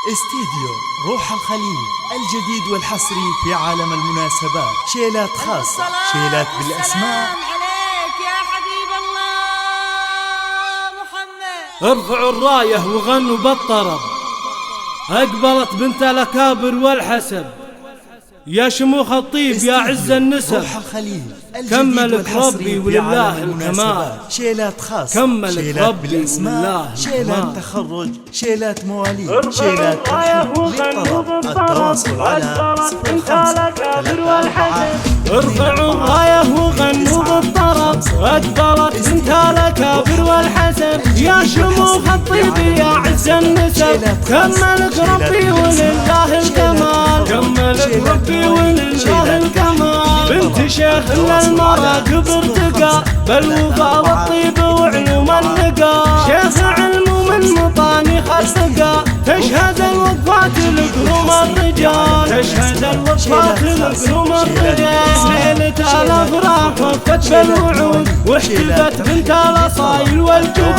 استديو روح الخليل الجديد والحصري في عالم المناسبات. شيلات خاصة، شيلات بالأسماء. عليك يا حبيب الله محمد. ارفعوا الراية وغنوا بالطرب. أقبلت بنت الأكابر والحسب، يا شموخ الطيب يا عز النسب. روح الخليل كملك ربي ولله الكمال. شيلات خاصة، كملك شيلات ربي بالأسماء، ولله شيلات الكمال. تخرج، شيلات مواليد، شيلات ترحيب للطلب. التواصل على 05 ارفعوا الراية وغنوا بالطرب. أقبلت بنت الأكابر والحسب، يا شموخ الطيب يا عز النسب. كملك ربي ولله الكمال. كملك ربي ولله الكمال. بنت شيخ المراكب ارتقى، بالوفا والطيب وعلوم النقا. شيخ علم من مطاني خلقا، تشهد الوقفات لقلوم الرجال. تشهد الوقفات لقلوم الرجال. ليلة الأفراح وفت بالوعود، واحتفت بنت الأصايل والجود.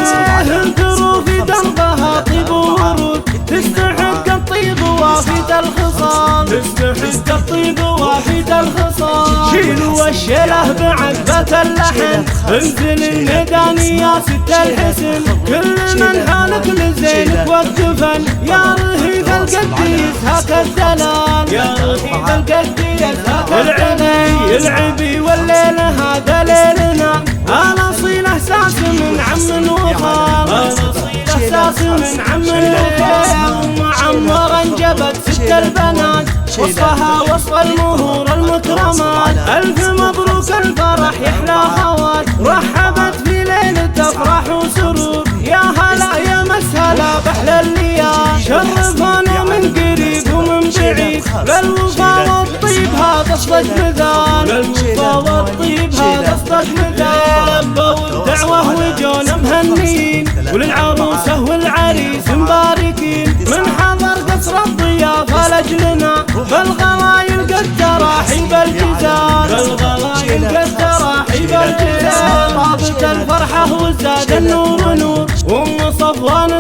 انثروا في دربها طيب وورود، تستحق الطيب وافيد الخصال. تستحق الطيب وافيد الخصال. شيلوا الشيله بعقبة اللحن، انزل الميدان يا ست الحسن. كل من حالك لزينك وقفن، يا رهيب القديس هاك الدلال. يا رهيب القديس هاك الدلال. العبي والليل هذا ليلنا، الاصيل احساس من عم وخال. الاصيل احساس من عم وخال. معمر انجبت ست البنات، وصفها وصف المهور المكرمات. الف مبروك الفرح يحلى خوات، رحبت في ليلة افراح وسرور. يا هلا يا مسهلا باحلى الليال، شرفونا من قريب ومن بعيد. للوفا والطيب هذا اصدق مثال. للوفا والطيب هذا اصدق مثال. لبوا الدعوة وجونا مهنيين، وللعروسة والعريس مباركين. من حضر قصر الضيافة لاجلنا، بالغلايل قد تراحي بالجزال. بالغلايل قد تراحي بالجزال. طابت الفرحة وزاد النور نور، وام صفوان